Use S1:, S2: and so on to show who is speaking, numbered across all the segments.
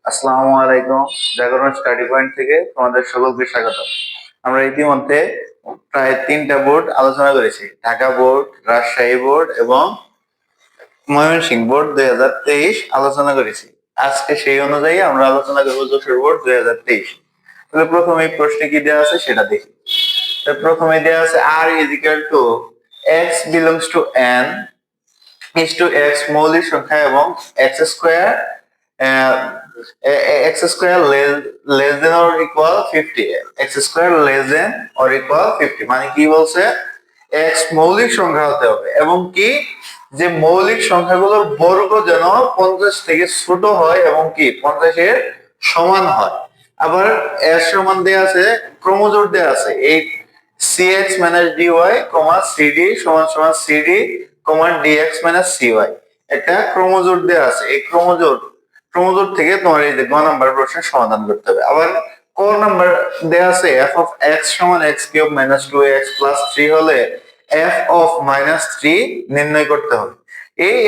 S1: আসসালামু আলাইকুম। জাগরণ স্টাডি পয়েন্ট থেকে তোমাদের সকলকে স্বাগত। আমরা ইতিমধ্যে প্রায় 3টা বোর্ড আলোচনা করেছি, ঢাকা বোর্ড, রাজশাহী বোর্ড এবং ময়মনসিংহ বোর্ড 2023 আলোচনা করেছি। আজকে সেই অনুযায়ী আমরা আলোচনা করবো যশোর বোর্ড 2023। তাহলে প্রথমে এই প্রশ্নে কি দেওয়া আছে সেটা দেখি। প্রথমে দেওয়া আছে r is equal to x belongs to n is to x মৌলিক সংখ্যা এবং x square x square less than or equal 50, x square less than or equal 50 মানে কি বলছে, x মৌলিক সংখ্যা হতে হবে এবং কি যে মৌলিক সংখ্যাগুলোর বর্গ যেন 50 থেকে ছোট হয় এবং কি 50 এর সমান হয়। আবার এর সমান দেয়া আছে, ক্রমজোড় দেয়া আছে, এই cx dy, cd সমান সমান cd, dx cy একটা ক্রমজোড় দেয়া আছে। এই ক্রমজোড় থেকে তোমার এই যে গ নাম্বার প্রশ্নের সমাধান করতে হবে। আবার ক নাম্বার দেয়া আছে f of x সমান x cube minus 2x plus 3 হলে f of মাইনাস 3 নির্ণয় করতে হবে।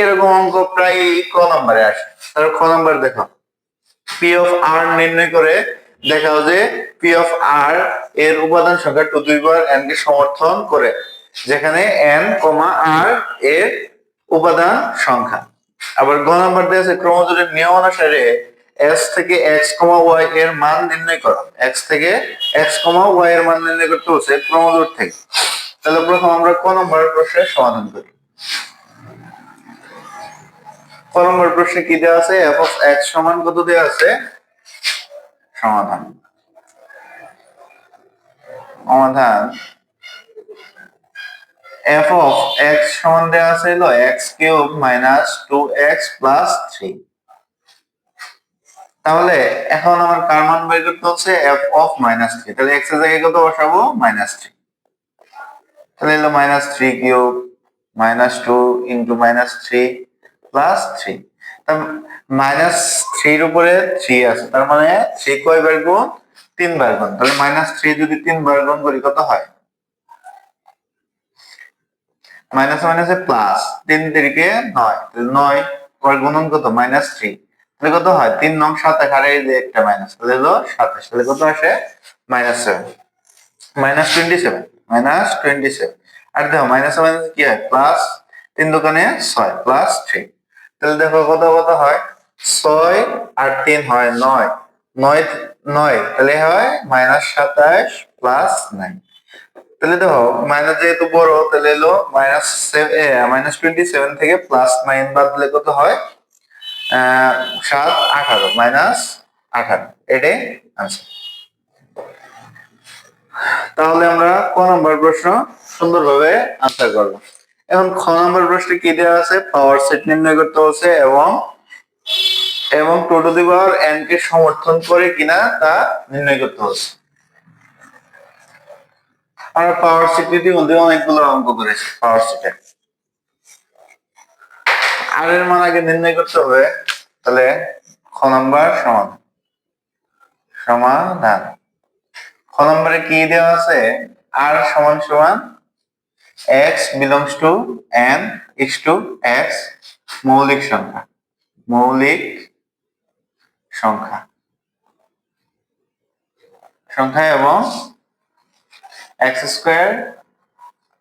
S1: এরকম অঙ্ক প্রায় ক নাম্বারে আসে। তাহলে খ নাম্বার দেখো, p of r নির্ণয় করে দেখাও যে p of r এর উপাদান সংখ্যা 2 2 বার n কে সমর্থন করে, যেখানে n, r এর উপাদান সংখ্যা। আবার গ নাম্বার দেয়া আছে ক্রমজোড়ের নিয়ম অনুসারে s থেকে x, y এর মান নির্ণয় করো। x থেকে x, y এর মান নির্ণয় করতে হচ্ছে ক্রমজোড় থেকে। তাহলে প্রথম আমরা ক নম্বর প্রশ্নের সমাধান করি। ক নম্বর প্রশ্নে কি দেওয়া আছে, f of x সমান কত দেওয়া আছে, সমাধান f of x সমান দেওয়া আছে হলো x cube minus 2x plus 3। তাহলে এখন আমার কার মান বের করতে হচ্ছে, f of মাইনাস 3। তাহলে x এর জায়গায় কত বসাবো, মাইনাস 3। তাহলে হলো minus 3 cube minus 2 into minus 3 plus 3। Minus 3 এর উপরে 3 আছে, তার মানে 3 কয়বার গুণ, 3 বার গুণ। তাহলে মাইনাস 3 যদি 3 বার গুণ করি কত হয়, মাইনাস মাইনাসে প্লাস, 3 তিরিকে 9, তাহলে 9 পর গুণন কত, মাইনাস 3। তাহলে কত হয়, 3 9 27, আর এই যে একটা মাইনাস, তাহলে হলো 27। তাহলে কত আসে, মাইনাস 7, মাইনাস 27, মাইনাস 27। আর দেখো মাইনাস মাইনাস কি হয়, প্লাস, 3 দোকানে 6 প্লাস 3। তাহলে দেখো কত কত হয়, 6 আর 3 হয় 9, 9 9, তাহলে হয় মাইনাস 27 প্লাস 9। তাহলে দেখো মাইনাস যেহেতু বড়, তাহলে এলো মাইনাস 27 থেকে প্লাস 9 বাদ দিলে কত হয়, 7 18, মাইনাস 18, এটাই আনসার। তাহলে আমরা ক নম্বর প্রশ্ন সুন্দরভাবে আনসার করব। এখন খ নম্বর প্রশ্নে কি দেওয়া আছে, পাওয়ার সেট নির্ণয় করতে হচ্ছে এবং 2 টু দি পাওয়ার n কে সমর্থন করে কিনা তা নির্ণয় করতে হচ্ছে। আমরা পাওয়ার সেট ইতিমধ্যে অনেকগুলো অঙ্ক করেছি। পাওয়ার সেটে আর এর মান আগে নির্ণয় করতে হবে। তাহলে খ নম্বর সমাধান। খ নম্বরে কি দেওয়া আছে, r সমান সমান x belongs to n is to x মৌলিক সংখ্যা এবং x square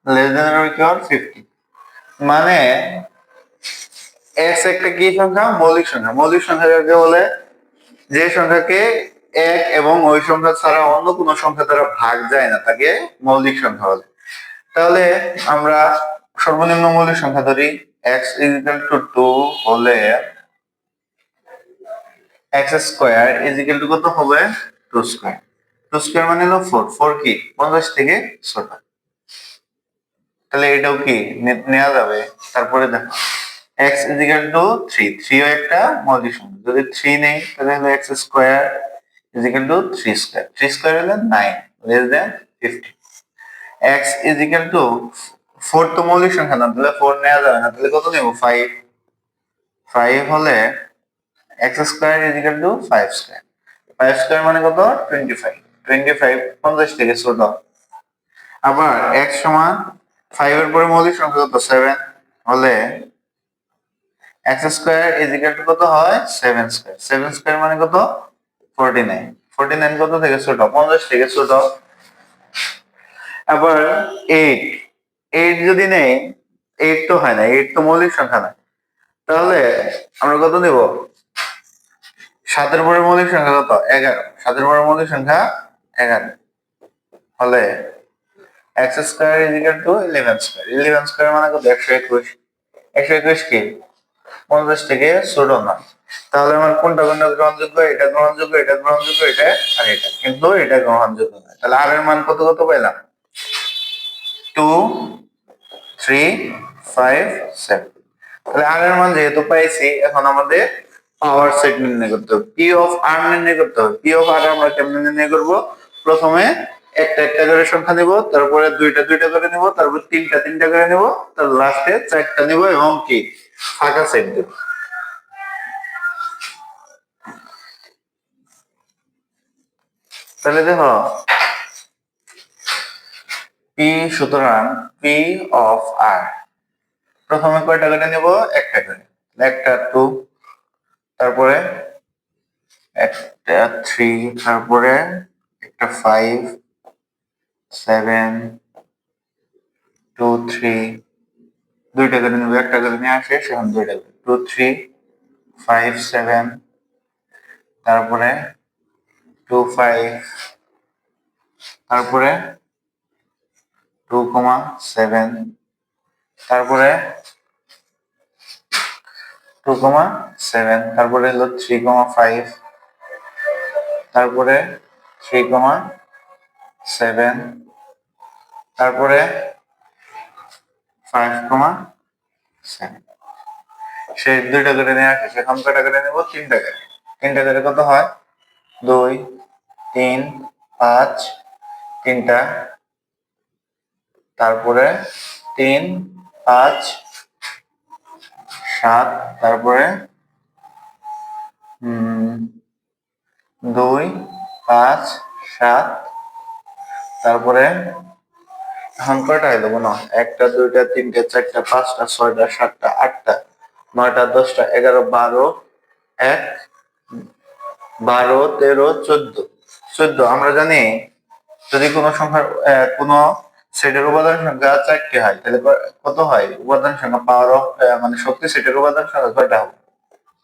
S1: less than or equal 50। মানে x একটা কি সংখ্যা, মৌলিক সংখ্যা কাকে বলে, যে সংখ্যাকে এক এবং ওই সংখ্যা ছাড়া অন্য কোনো সংখ্যা দ্বারা ভাগ যায় না তাকে মৌলিক সংখ্যা বলে। তাহলে আমরা সর্বনিম্ন মৌলিক সংখ্যা ধরি, x is equal to 2 হলে x square is equal to কত হবে, 2 স্কয়ার। 2 স্কয়ার মানে হলো 4, 4 কি 50 থেকে ছোট, তাহলে এটাও কি নেওয়া যাবে। তারপরে দেখো x is equal to 3, 3 ও একটা মৌলিক সংখ্যা, যদি 3 নেই তাহলে হলো x square is equal to 3 square, 3 square হলো 9 less than 50। x is equal to 4 তো মৌলিক সংখ্যা না, তাহলে 4 নেওয়া যাবে না, তাহলে কত নেব, 5। 5 হলে x square is equal to 5 square, 5 square মানে কত, 25, 25 50 থেকে ছোট। আবার x সমান 5 এর পরে মৌলিক সংখ্যা কত, 7 হলে x square is equal to কত হয় 7 স্কোয়ার। 7 স্কোয়ার মানে কত 49। 49 কত থেকে ছোট 50 থেকে ছোট। আবার 8, 8 যদি নেই 8 তো হয় না, 8 তো মৌলিক সংখ্যা না, তাহলে আমরা কত নেব 7 এর পরে মৌলিক সংখ্যা কত 11, 7 এর পরে মৌলিক সংখ্যা 11 হলে x square is equal two 11 square. 11 square মানে কত 121। 121 কি 50 থেকে ছোট না, তাহলে আমার কোনটা কোনটা গ্রহণযোগ্য, এটা গ্রহণযোগ্য, এটা গ্রহণযোগ্য, এটা আর এটা, কিন্তু এটা গ্রহণযোগ্য না। তাহলে আর এর মান কত কত পেলাম 2, 3, 5, 7। তাহলে আর এর মান যেহেতু পাইছি, এখন আমাদের পাওয়ার সেট নির্ণয় করতে হবে, পি অফ আর নির্ণয় করতে হবে। পি অফ আর আমরা কেমনে নির্ণয় করব, প্রথমে একটা একটা করে সংখ্যা নিব, তারপরে দুইটা দুইটা করে নিব, তারপর তিনটা তিনটা করে নিব, তার লাস্টে চারটা নিব এবং কি ফাঁকা সেট দেব। তাহলে দেখো পি, সুতরাং পি অফ আর প্রথমে কয়টা করে নেব একটা করে, একটা 2, তারপরে একটা 3, তারপরে একটা 5, 7, 2, 3, দুইটা করে নেব, একটা করে নিয়ে আসে সেখান দুইটা করে 2, 3, 5, 7, তারপরে 2, 5, তারপরে 2, 7, তারপরে 2, 7, তারপরে হলো 3, 5, তারপরে 3, 7, তারপরে 5, 7। সেই দুইটা করে নিয়ে আসে সেখান কয়টা করে নেব তিনটা করে। তিনটা করে কত হয় 2, 3, 5, তিনটা, তারপরে 3, 5, 7, তারপরে 2, 5, 7, তারপরে এখন কয়টা হইলো বলো, একটা দুইটা তিনটা চারটা পাঁচটা ছয়টা সাতটা আটটা নয়টা 10টা 11 12, 1, 12, 13, 14, 14। আমরা জানি যদি কোনো সংখ্যার কোনো সেটের উপাদান সংখ্যা 4টি হয়, তাহলে কত হয় উপাদান সংখ্যা পাওয়ার অফ মানে শক্তি সেটের উপাদান সংখ্যা কয়টা হবে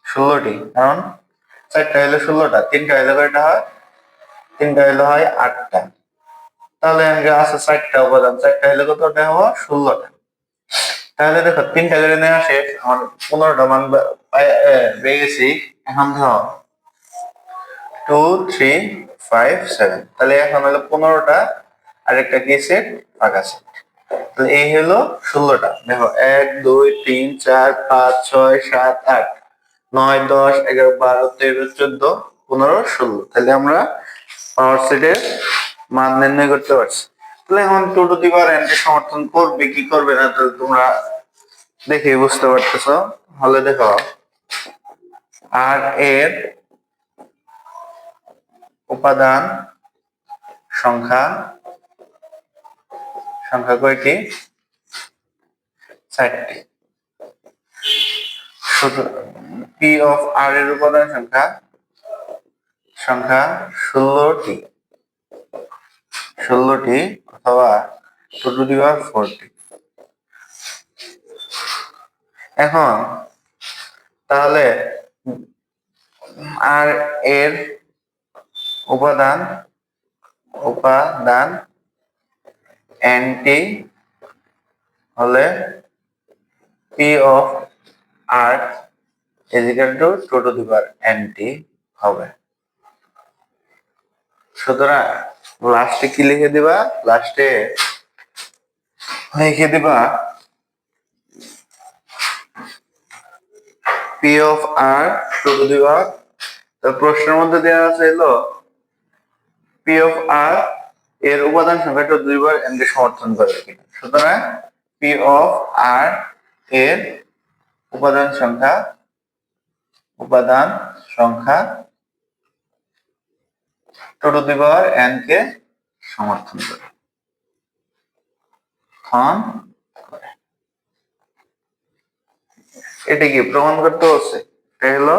S1: 16টি। কারণ 4টা হলে 16টা, 3টা হলে কয়টা হয়, 3টা হলে হয় 8টা। তাহলে আছে 4টা উপাদান, 4টা হলে কতটা হবে 16টা। তাহলে দেখো 3টা করে নেওয়া শেষ, আমার 15টা মান পেয়ে গেছি। এখন ধরো 2, 3, 5, 7, তাহলে এখন হলো 15টা আর একটা কি সেট ফাঁকা সেট। তাহলে এই হলো 16টা। দেখো 1, 2, 3, 4, 5, 6, 7, 8, 9, 10, 11, 12, 13, 14, 15, 16। তাহলে আমরা পাওয়ার সেটের মান নির্ণয় করতে পারছি। তাহলে এখন 2 টু দি পাওয়ার n কে সমর্থন করবে কি করবে না, তাহলে তোমরা দেখে বুঝতে পারতেছো। তাহলে দেখো আর এর উপাদান সংখ্যা সংখ্যা কয়টি 4টি। পি অফ আর এর উপাদান সংখ্যা সংখ্যা 16টি, 16টি অথবা 2 টু দি পাওয়ার 4টি। এখন তাহলে আর এর উপাদান উপাদান nটি হলে p of r is equal to 2 to the power nt হবে। সুতরাং লাস্টে কি লিখে দিবা, লাস্টে লিখে দিবা P of R 2 to the power, তো প্রশ্নের মধ্যে দেওয়া আছে হলো পি অফ আর এর উপাদান সংখ্যা 2 টু দি পাওয়ার n কে সমর্থন করে কিনা। সুতরাং পি অফ আর এর উপাদান সংখ্যা 2 টু দি পাওয়ার n কে সমর্থন করে। এটা কি প্রমাণ করতে বলছে? এটা হলো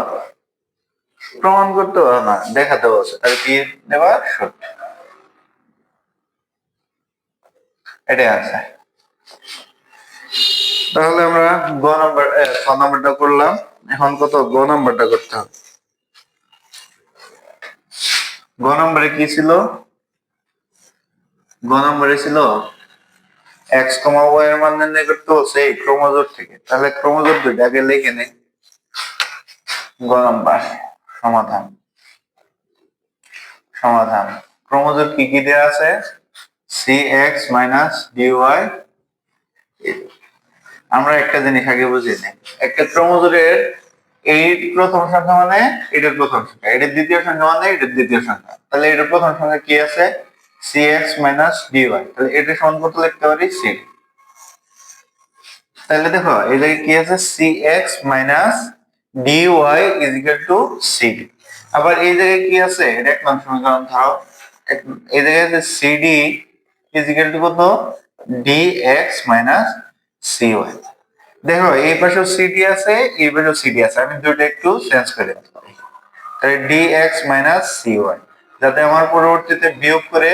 S1: প্রমাণ করতে হবে না, দেখাতে বলছে। তাহলে কি নেবা? সত্য। এটাই আছে। তাহলে আমরা গ নাম্বার ছ নাম্বারটা করলাম। এখন কত গ নাম্বারটা করতে হবে। গ নম্বরে কি ছিল? গ নম্বরে ছিল এক্স কমা ওয়াই এর মান নির্ণয় করতে বলছে এই ক্রোমোজোর থেকে। তাহলে ক্রোমোজোর দুইটা আগে লিখে নেই। গ নম্বর সমাধান। সমাধান ক্রোমোজোর কি কি দেওয়া আছে? C x minus d y. আমরা একটা জিনিস আগে বুঝে নিই, একটা ক্রোমোজোরের এই প্রথম সংখ্যা মানে এটার প্রথম সংখ্যা, এটার দ্বিতীয় সংখ্যা মানে এটার দ্বিতীয় সংখ্যা। তাহলে এটার প্রথম সংখ্যা কি আছে? C x minus d y. তাহলে এটা সমান কত লিখতে পারি? সি। তাহলে দেখো এই জায়গায় কি আছে? C x minus d y is equal to c. আবার এই জায়গায় কি আছে? এটা এক নম্বর সমীকরণ। ধরো এই জায়গায় আছে সিডি ইজ ইকুয়াল টু কত? D x minus c y. দেখো এই পাশেও সিডি আছে, এই পাশেও সিডি আছে, আমি দুটো একটু চেঞ্জ করে দিতে পারি। তাহলে d x minus c y, যাতে আমার পরবর্তীতে বিয়োগ করে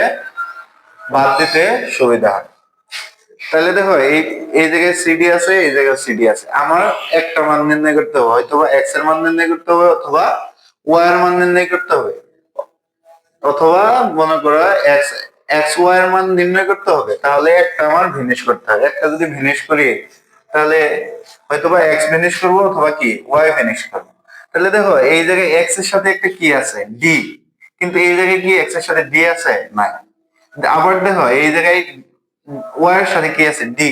S1: বাদ দিতে সুবিধা হয়। তাহলে দেখো এই এই জায়গায় সিডি আছে, এই জায়গায় সিডি আছে। আমার একটা মান নির্ণয় করতে হবে, হয়তো এক্স এর মান নির্ণয় করতে হবে, অথবা ওয়াই এর মান নির্ণয় করতে হবে, অথবা মনে করো এক্স এক্স ওয়াই এর মান নির্ণয় করতে হবে। তাহলে একটা আমার ভিনিশ করতে হবে। একটা যদি ভিনিশ করি তাহলে হয়তোবা এক্স ভিনিশ করবো, অথবা কি ওয়াই ভিনিশ করবো। তাহলে দেখো এই জায়গায় এক্স এর সাথে একটা কি আছে? ডি। কিন্তু এই জায়গায় কি এক্স এর সাথে ডি আছে? নাই। আবার দেখো এই জায়গায় ওয়াই এর সাথে কি আছে? ডি।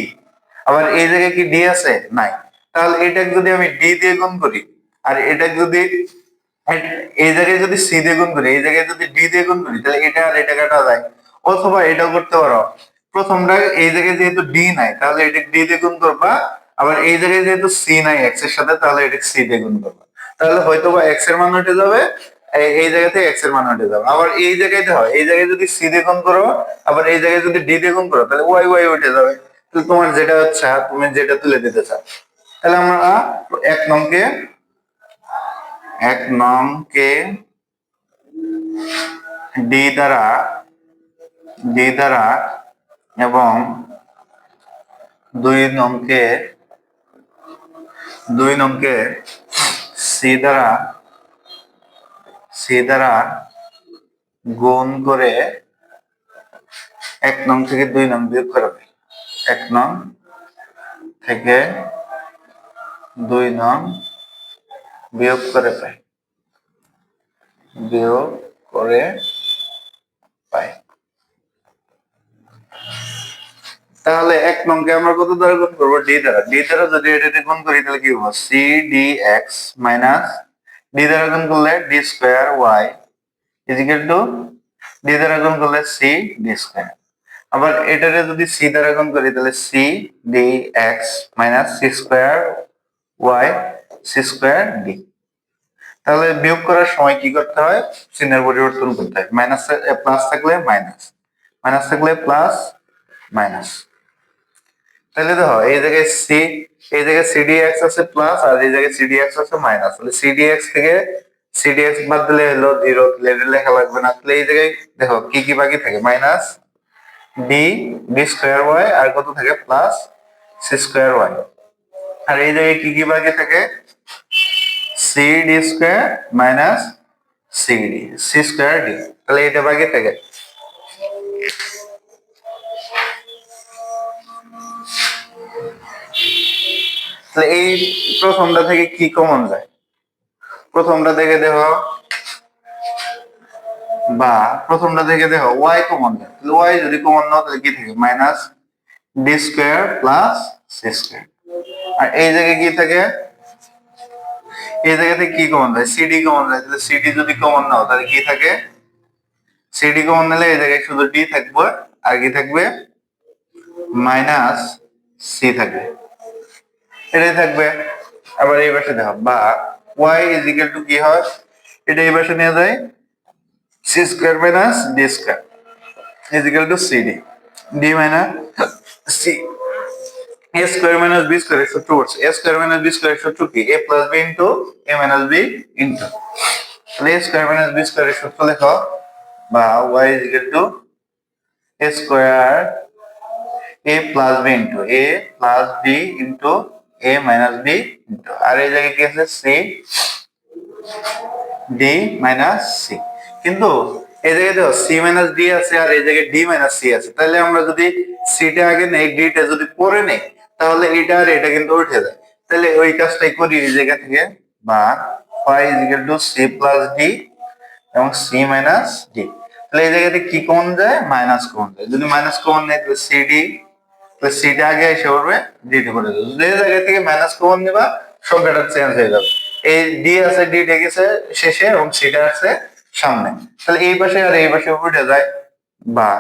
S1: আবার এই জায়গায় কি ডি আছে? নাই। তাহলে এটাকে যদি আমি ডি দিয়ে গুণ করি, আর এটাকে যদি এই জায়গায় যদি সি দিয়ে গুণ করি, এই জায়গায় যদি ডি দিয়ে গুণ করি, তাহলে এটা আর এটা কাটা যায়। অথবা এটাও করতে পারো, প্রথমটা এই জায়গায় যেহেতু ডি নাই তাহলে এটা ডি দিয়ে গুণ করবা। আবার এই জায়গায় যেহেতু সি নাই এক্স এর সাথে, তাহলে এটা সি দিয়ে গুণ করবা। তাহলে হয়তোবা এক্স এর মান উঠে যাবে, এই জায়গা থেকে এক্স এর মান উঠে যাবে। আবার এই জায়গায় দেখো, এই জায়গায় যদি সি দিয়ে গুণ করো, আবার এই জায়গায় যদি ডি দিয়ে গুণ করো, তাহলে ওয়াই ওয়াই উঠে যাবে। তাহলে তোমার যেটা হচ্ছে তুমি যেটা তুলে দিতে চাও। তাহলে আমরা এক নংকে এক নংকে ডি দ্বারা এবং দুই নংকে সি দ্বারা গুণ করে এক নং থেকে দুই নং বিয়োগ করাবে। এক নং থেকে দুই নং বিয়োগ করে পাই। বিয়োগ করে পাই। তাহলে এক নংকে আমরা কত দ্বারা গুণ করবো? ডি দ্বারা। ডি দ্বারা যদি এটা গুণ করি তাহলে কি হবো? C d x minus d দ্বারা গুণ করলে d square y is equal to d দ্বারা গুণ করলে সি ডি স্কোয়ার। আবার এটারে যদি সি দ্বারা গুণ করি তাহলে c d x minus c square y c square D. তাহলে বিয়োগ করার সময় কি করতে হয়? চিহ্নের পরিবর্তন করতে হয়। মাইনাস প্লাস থাকলে মাইনাস, মাইনাস থাকলে প্লাস, মাইনাস। তাহলে দেখো এই জায়গায় সি, এই জায়গায় সিডি এক্স আছে প্লাস, আর এই জায়গায় সিডি এক্স আছে মাইনাস। তাহলে সিডি এক্স থেকে সিডি এক্স বাদ দিলে হলো জিরো, লেখা লাগবে না। তাহলে এই জায়গায় দেখো কি কি বাকি থাকে? Minus D D square Y, আর কত থাকে? Plus C square Y. আর এই জায়গায় কি কি বাকি থাকে? C D square minus C D, C square D. তাহলে এটা বাকি থাকে। তাহলে এই প্রথমটা থেকে কি কমন যায়? প্রথমটা থেকে দেখো ওয়াই কমন যায়। ওয়াই যদি কমন নাও তাহলে কি থাকে? Minus D square plus C square. আর এই জায়গায় কি থাকে? এই জায়গা থেকে কি কমন যায়? সিডি কমন যায়। তাহলে সিডি যদি কমন নাও তাহলে কি থাকে? সিডি কমন নিলে এই জায়গায় শুধু ডি থাকবে, আর কি থাকবে? মাইনাস সি থাকবে, এটাই থাকবে। আবার এই পাশে দেখো, বা ওয়াই ইজ ইকুয়াল টু কি হয়? এটা এই পাশে নিয়ে যায়, c square minus D square is equal to c d, d minus c. a square minus b square সূত্র পড়ছে a square minus b square সূত্র কি a plus b into a minus b into a square minus b স্কয়ারের সূত্র লেখো বা y is equal to a square a plus b into a plus b into a minus b into আর এই জায়গায় কি আছে c d minus c কিন্তু এই জায়গায় দেখো c minus d আছে আর এই জায়গায় d minus c আছে তাহলে আমরা যদি c টা আগে নেই d টা যদি পরে নেই তাহলে এটা আর এটা কিন্তু উঠে যায় তাহলে ওই কাজটাই করি এই জায়গা থেকে বা y is equal to c plus d এবং c minus d তাহলে এই জায়গাতে কি কমন যায় মাইনাস কমন যায় যদি মাইনাস কমন নেয় তাহলে cd প্লাস সিটা আগে এসে পড়বে ডিটা করে দেবো যে জায়গা থেকে মাইনাস কমন নেবা সংখ্যাটা চেঞ্জ হয়ে যাবে এই ডি আছে ডি গেছে শেষে এবং সিটা আছে সামনে তাহলে এই পাশে আর এই পাশে উঠে যায় বা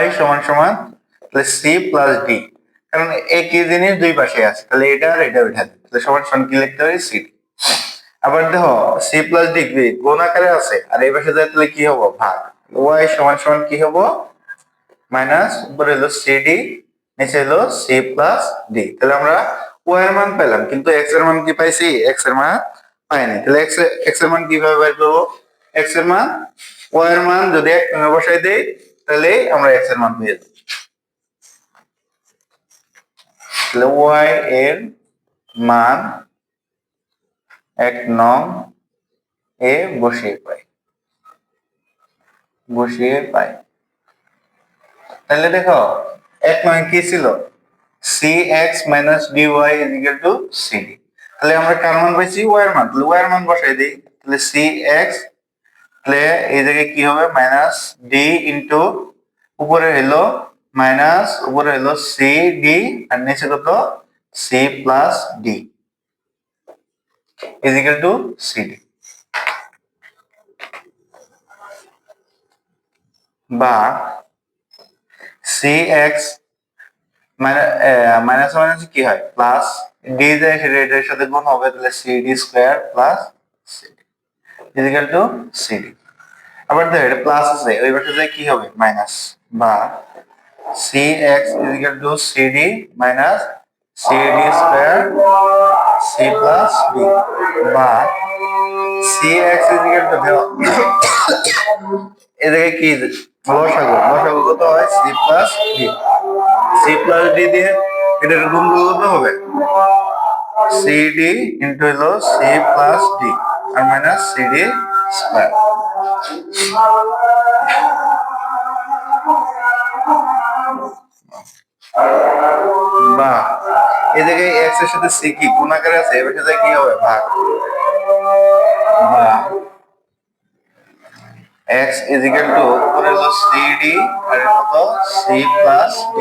S1: y সমান সমান তাহলে সি প্লাস ডি কারণ একই জিনিস দুই পাশে আছে তাহলে এটা আর এটা উঠে যায় তাহলে সমান সমান কি লিখতে পারি সি আবার দেখো সি প্লাস ডি গুণ আকারে আছে আর এই পাশে যায় তাহলে কি হবো ভাগ y সমান সমান কি হবো মাইনাস উপরে হলো সিডি নিচে হলো সি প্লাস ডি তাহলে আমরা ওয়াই এর মান পেলাম কিন্তু এক্স এর মান কি পাইছি এক্স এর মান পাইনি তাহলে এক্স এর মান কিভাবে বের করবো এক্স এর মান ওয়াই এর মান যদি এক নং বসাই দেই তাহলে আমরা এক্স এর মান পেয়ে যাবো তাহলে ওয়াই এর মান এক নং এ বসিয়ে পাই তাহলে দেখো এক নং কি ছিল cx minus dy is equal to cd তাহলে আমরা কার মান পাইছি y এর মান তাহলে y এর মান বসাই দেই তাহলে cx তাহলে এই জায়গায় কি হবে মাইনাস d ইনটু উপরে হলো মাইনাস উপরে হলো cd আর নিচে কত c plus d is equal to cd বা cx মাইনাস মাইনাস কি হয় প্লাস ডি যায় সেটা এটার সাথে গুণ হবে তাহলে CD square plus CD is equal to CD আবার দেখো এটা প্লাস আছে ওই পাশে যায় কি হবে মাইনাস বা cx is equal to c d minus c d square c plus d বা cx ইজ ইকুয়াল টু দেখো এদিকে কি লসাগু কত হয় c plus d c plus d দিয়ে এটার গুণগুলো কত হবে সিডি ইনটু হলো সি প্লাস ডি আর মাইনাস সিডি স্কয়ার বা এই জায়গায় x এর সাথে c কি গুণ আকারে আছে এর সাথে কি হবে ভাগ বা x is equal to উপরে হলো cd আর কত c plus d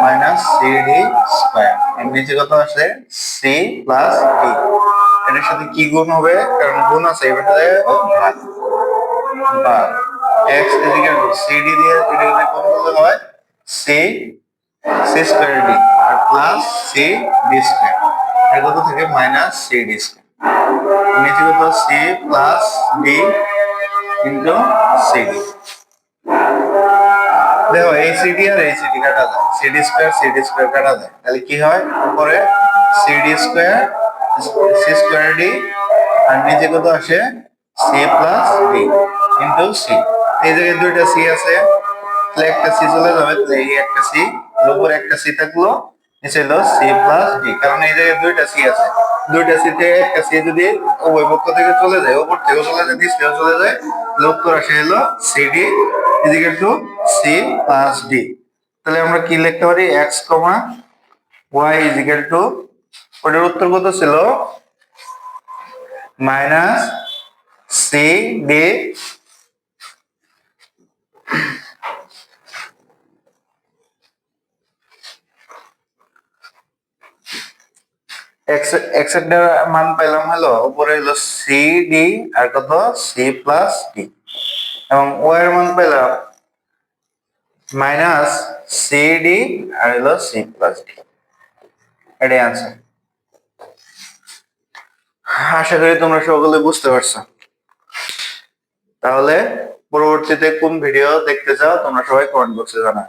S1: minus cd square এর নিচে কত আছে c plus d এর সাথে কি গুণ হবে কারণ গুণ আছে এর সাথে ভাগ বা x is equal to cd দিয়ে এটা যদি কোন করলে হয় c স্কয়ার d আর প্লাস c d স্কয়ার এর কত থাকে মাইনাস cd স্কয়ার নিচে কত c plus d into CD দেখো এই CD আর এই CD কাটা যায় CD স্কয়ার কাটা যায় তাহলে কি হয় উপরে CD square C square D আর নিচে কত আসে C plus D into C এই জায়গায় দুইটা C আছে তাহলে একটা C চলে যাবে তাহলে এই একটা C এর উপরে একটা C থাকলো নিচে হলো C প্লাস D কারণ এই জায়গায় দুইটা C আছে দুইটা C থেকে একটা C যদি উভয় পক্ষ থেকে চলে যায় উপর থেকে চলে যায় নিচ থেকে চলে যায় উত্তর আসে হলো CD is equal to C plus D তাহলে আমরা কি লিখতে পারি x, y is equal to ওটার উত্তর কত ছিল মাইনাস CD x এর মান পেলাম হলো উপরে হলো CD আর কত C plus D এবং y এর মান পেলাম মাইনাস CD আর হলো C plus D এটাই आंसर আশা করি তোমরা সকলে বুঝতে পারছো তাহলে পরবর্তীতে কোন ভিডিও দেখতে চাও তোমরা সবাই কমেন্ট বক্সে জানাও